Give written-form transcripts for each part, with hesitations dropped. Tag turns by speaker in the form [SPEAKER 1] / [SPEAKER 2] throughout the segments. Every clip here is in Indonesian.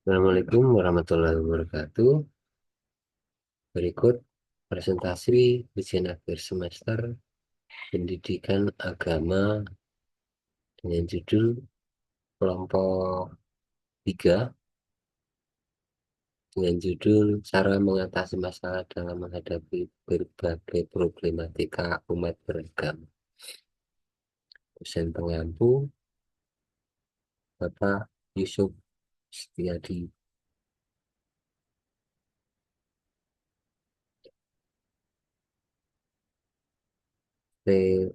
[SPEAKER 1] Assalamualaikum warahmatullahi wabarakatuh. Berikut presentasi ujian akhir semester Pendidikan Agama dengan judul kelompok 3 dengan judul Cara Mengatasi Masalah dalam Menghadapi Berbagai Problematika Umat Beragama. Dosen pengampu Bapak Yusuf Setiadi.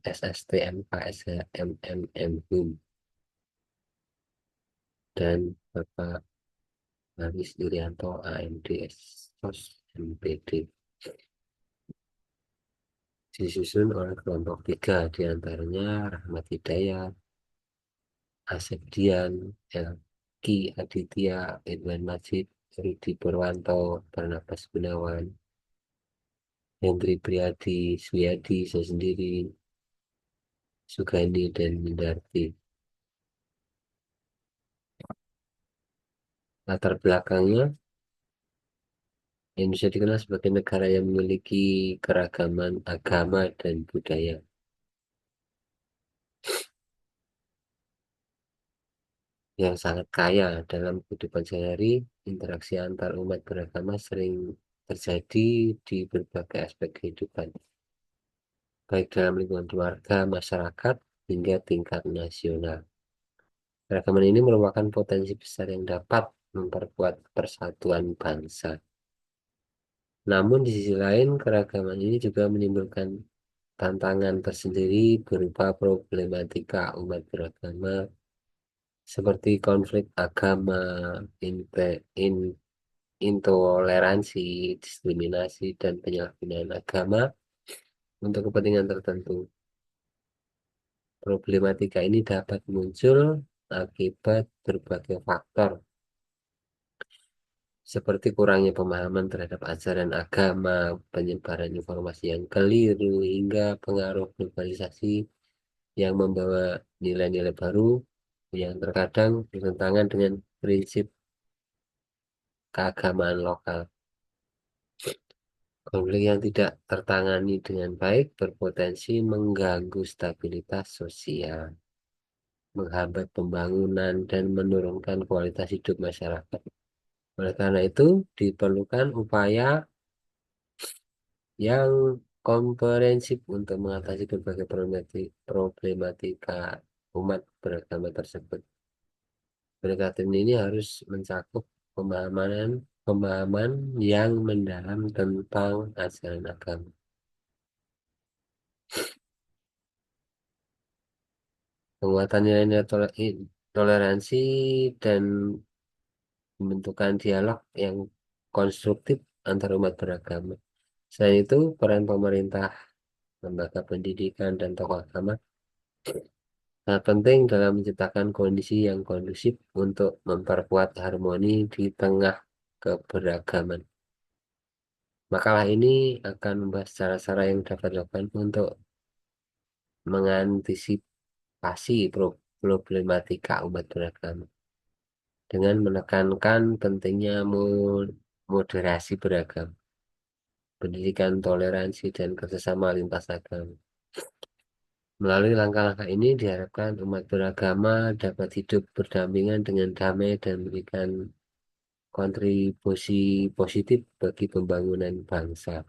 [SPEAKER 1] SSTMKSHMMM dan Bapak Haris Irianto AMD SOS MPD. Disusun oleh kelompok 3, diantaranya Rahmat Hidayat, Asep Dian, Elki Aditya, Idwan Majid, Rudi Purwanto, Barnabas Gunawan, Hendri Priadi, Suyadi, saya sendiri, Sugandi, dan Mindarti. Latar belakangnya, Indonesia dikenal sebagai negara yang memiliki keragaman agama dan budaya yang sangat kaya. Dalam kehidupan sehari, interaksi antar umat beragama sering terjadi di berbagai aspek kehidupan, baik dalam lingkungan keluarga, masyarakat, hingga tingkat nasional. Keragaman ini merupakan potensi besar yang dapat memperkuat persatuan bangsa. Namun di sisi lain, keragaman ini juga menimbulkan tantangan tersendiri berupa problematika umat beragama seperti konflik agama, intoleransi, diskriminasi, dan penyalahgunaan agama untuk kepentingan tertentu. Problematika ini dapat muncul akibat berbagai faktor, seperti kurangnya pemahaman terhadap ajaran agama, penyebaran informasi yang keliru, hingga pengaruh globalisasi yang membawa nilai-nilai baru yang terkadang bertentangan dengan prinsip keagamaan lokal. Konflik yang tidak tertangani dengan baik berpotensi mengganggu stabilitas sosial, menghambat pembangunan, dan menurunkan kualitas hidup masyarakat. Oleh karena itu, diperlukan upaya yang komprehensif untuk mengatasi berbagai problematika umat beragama tersebut. Pendekatan ini harus mencakup pemahaman yang mendalam tentang ajaran agama. Penguatan nilai-nilai toleransi dan pembentukan dialog yang konstruktif antar umat beragama. Selain itu, peran pemerintah, lembaga pendidikan, dan tokoh agama sangat penting dalam menciptakan kondisi yang kondusif untuk memperkuat harmoni di tengah keberagaman. Makalah ini akan membahas cara-cara yang dapat dilakukan untuk mengantisipasi problematika umat beragama dengan menekankan pentingnya moderasi beragama, pendidikan toleransi, dan kerjasama lintas agama. Melalui langkah-langkah ini diharapkan umat beragama dapat hidup berdampingan dengan damai dan memberikan kontribusi positif bagi pembangunan bangsa.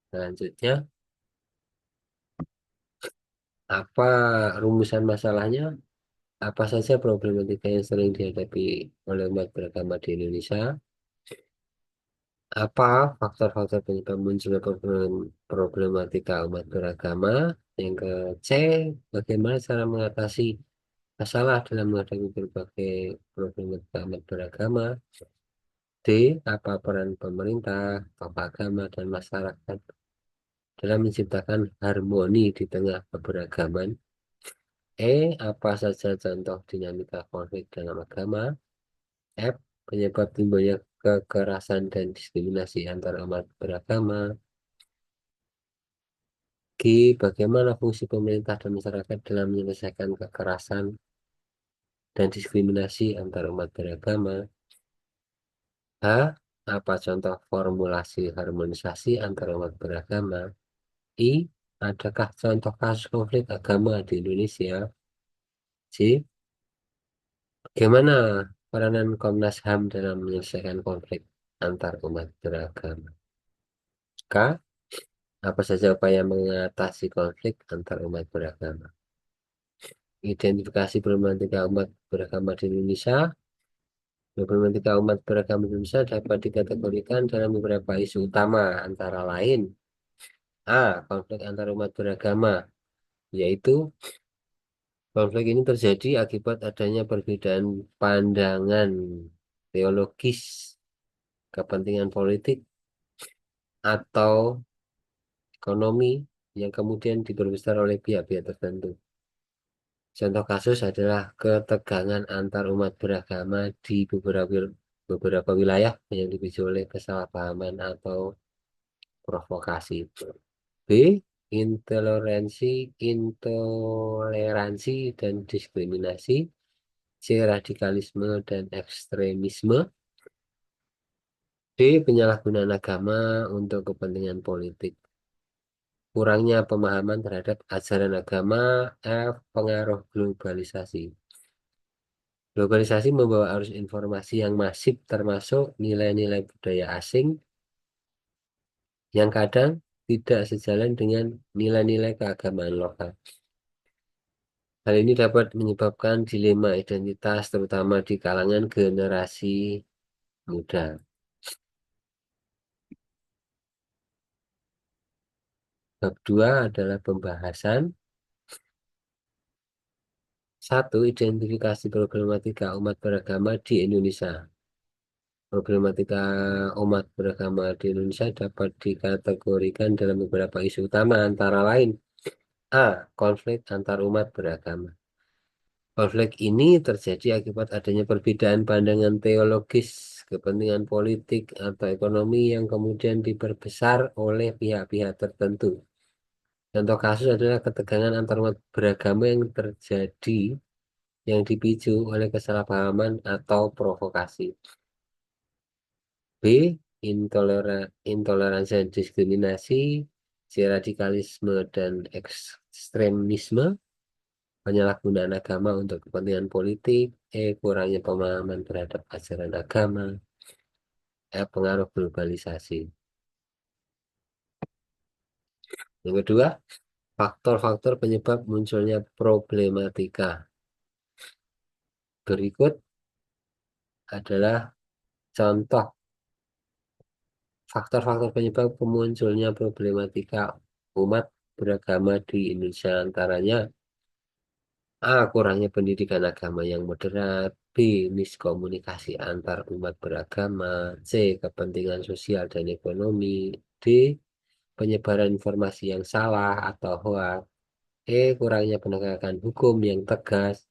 [SPEAKER 1] Selanjutnya, apa rumusan masalahnya? Apa saja problematika yang sering dihadapi oleh umat beragama di Indonesia? Apa faktor-faktor penyebab munculnya problematika umat beragama? Yang ke C, bagaimana cara mengatasi masalah dalam menghadapi berbagai problematika umat beragama? D, apa peran pemerintah, tokoh agama, dan masyarakat dalam menciptakan harmoni di tengah keberagaman? E, apa saja contoh dinamika konflik dalam agama? F, penyebab timbulnya kekerasan dan diskriminasi antar umat beragama. G, bagaimana fungsi pemerintah dan masyarakat dalam menyelesaikan kekerasan dan diskriminasi antar umat beragama. H. Apa contoh formulasi harmonisasi antar umat beragama? I. Adakah contoh kasus konflik agama di Indonesia? C. Bagaimana peranan Komnas HAM dalam menyelesaikan konflik antar umat beragama? K. Apa saja upaya mengatasi konflik antar umat beragama? Identifikasi problematika umat beragama di Indonesia. Problematika umat beragama di Indonesia dapat dikategorikan dalam beberapa isu utama, antara lain A. Konflik antar umat beragama, yaitu konflik ini terjadi akibat adanya perbedaan pandangan teologis, kepentingan politik, atau ekonomi yang kemudian diperbesar oleh pihak-pihak tertentu. Contoh kasus adalah ketegangan antar umat beragama di beberapa wilayah yang dipicu oleh kesalahpahaman atau provokasi. B. Intoleransi dan diskriminasi. C. Radikalisme dan ekstremisme. D. Penyalahgunaan agama untuk kepentingan politik. Kurangnya pemahaman terhadap ajaran agama. F. Pengaruh globalisasi. Globalisasi membawa arus informasi yang masif termasuk nilai-nilai budaya asing yang kadang tidak sejalan dengan nilai-nilai keagamaan lokal. Hal ini dapat menyebabkan dilema identitas terutama di kalangan generasi muda. Bab 2 adalah pembahasan 1. Identifikasi problematika umat beragama di Indonesia. Problematika umat beragama di Indonesia dapat dikategorikan dalam beberapa isu utama, antara lain A. Konflik antar umat beragama. Konflik ini terjadi akibat adanya perbedaan pandangan teologis, kepentingan politik, atau ekonomi yang kemudian diperbesar oleh pihak-pihak tertentu. Contoh kasus adalah ketegangan antar umat beragama yang terjadi yang dipicu oleh kesalahpahaman atau provokasi. B. Intoleransi dan diskriminasi. C. Radikalisme dan ekstremisme. Penyalahgunaan agama untuk kepentingan politik. E. Kurangnya pemahaman terhadap ajaran agama. F. Pengaruh globalisasi. Yang kedua, faktor-faktor penyebab munculnya problematika. Berikut adalah contoh faktor-faktor penyebab munculnya problematika umat beragama di Indonesia, antaranya A. Kurangnya pendidikan agama yang moderat. B. Miskomunikasi antar umat beragama. C. Kepentingan sosial dan ekonomi. D. Penyebaran informasi yang salah atau hoak. E. Kurangnya penegakan hukum yang tegas.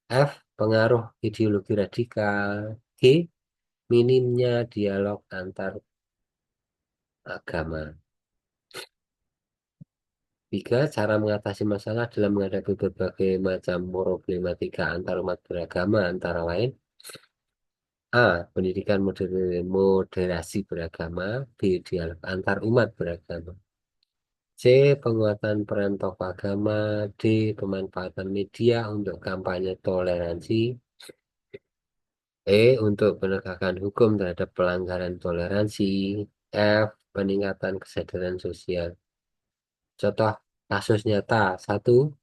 [SPEAKER 1] F. Pengaruh ideologi radikal. G. Minimnya dialog antar agama. 3. Cara mengatasi masalah dalam menghadapi berbagai macam problematika antar umat beragama, antara lain A. Pendidikan moderasi beragama. B. Dialog antar umat beragama. C. Penguatan peran tokoh agama. D. Pemanfaatan media untuk kampanye toleransi. E. Untuk penegakan hukum terhadap pelanggaran toleransi. F. Peningkatan kesadaran sosial. Contoh kasus nyata. 1.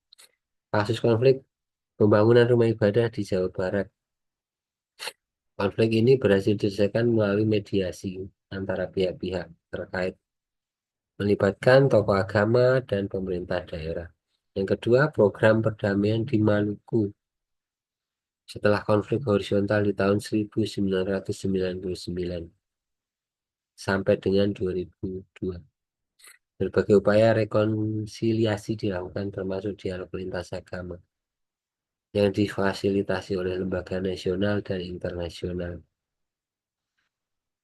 [SPEAKER 1] Kasus konflik pembangunan rumah ibadah di Jawa Barat. Konflik ini berhasil diselesaikan melalui mediasi antara pihak-pihak terkait, melibatkan tokoh agama dan pemerintah daerah. Yang kedua, program perdamaian di Maluku. Setelah konflik horizontal di tahun 1999 sampai dengan 2002. Berbagai upaya rekonsiliasi dilakukan termasuk dialog lintas agama yang difasilitasi oleh lembaga nasional dan internasional.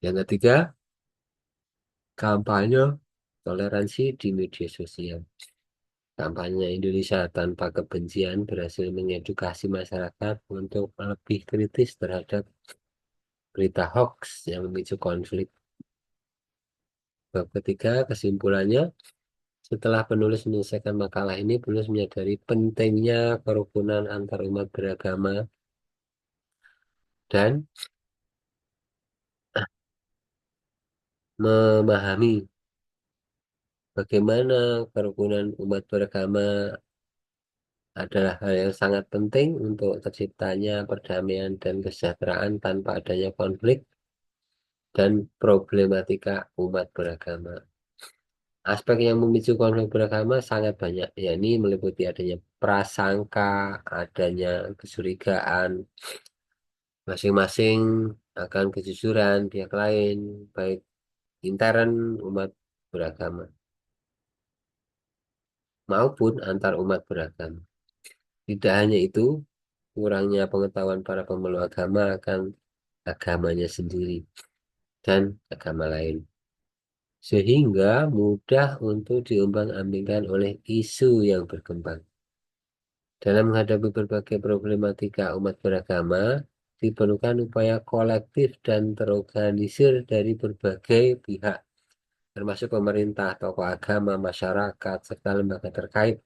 [SPEAKER 1] Yang ketiga, kampanye toleransi di media sosial. Kampanye Indonesia Tanpa Kebencian berhasil mengedukasi masyarakat untuk lebih kritis terhadap berita hoax yang memicu konflik. Bab ketiga, kesimpulannya, setelah penulis menyelesaikan makalah ini, penulis menyadari pentingnya kerukunan antar umat beragama dan memahami bagaimana kerukunan umat beragama adalah hal yang sangat penting untuk terciptanya perdamaian dan kesejahteraan tanpa adanya konflik dan problematika umat beragama. Aspek yang memicu konflik beragama sangat banyak, yakni meliputi adanya prasangka, adanya kecurigaan masing-masing akan kejujuran pihak lain, baik intern umat beragama maupun antar umat beragama. Tidak hanya itu, kurangnya pengetahuan para pemeluk agama akan agamanya sendiri dan agama lain, sehingga mudah untuk diumbang-ambingkan oleh isu yang berkembang. Dalam menghadapi berbagai problematika umat beragama, diperlukan upaya kolektif dan terorganisir dari berbagai pihak, termasuk pemerintah, tokoh agama, masyarakat, serta lembaga terkait.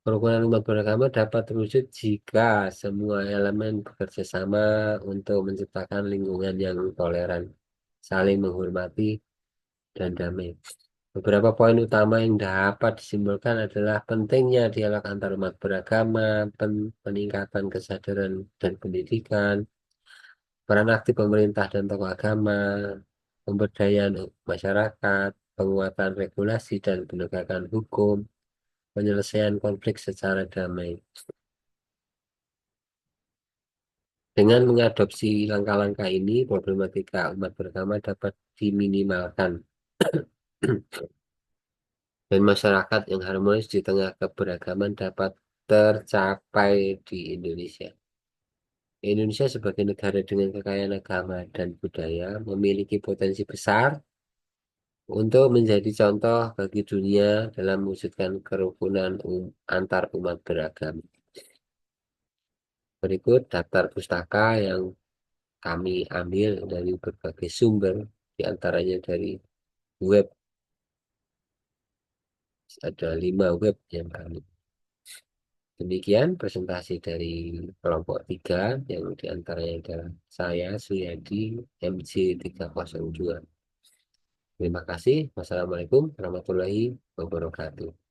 [SPEAKER 1] Kerukunan umat beragama dapat terwujud jika semua elemen bekerja sama untuk menciptakan lingkungan yang toleran, saling menghormati, dan damai. Beberapa poin utama yang dapat disimpulkan adalah pentingnya dialog antar umat beragama, peningkatan kesadaran dan pendidikan, peran aktif pemerintah dan tokoh agama, pemberdayaan masyarakat, penguatan regulasi dan penegakan hukum, penyelesaian konflik secara damai. Dengan mengadopsi langkah-langkah ini, problematika umat beragama dapat diminimalkan dan masyarakat yang harmonis di tengah keberagaman dapat tercapai di Indonesia. Indonesia sebagai negara dengan kekayaan agama dan budaya memiliki potensi besar untuk menjadi contoh bagi dunia dalam mewujudkan kerukunan antar umat beragama. Berikut daftar pustaka yang kami ambil dari berbagai sumber, diantaranya dari web. Ada 5 web yang kami. Demikian presentasi dari kelompok 3 yang diantaranya adalah saya, Suyadi, MC302. Terima kasih. Wassalamualaikum warahmatullahi wabarakatuh.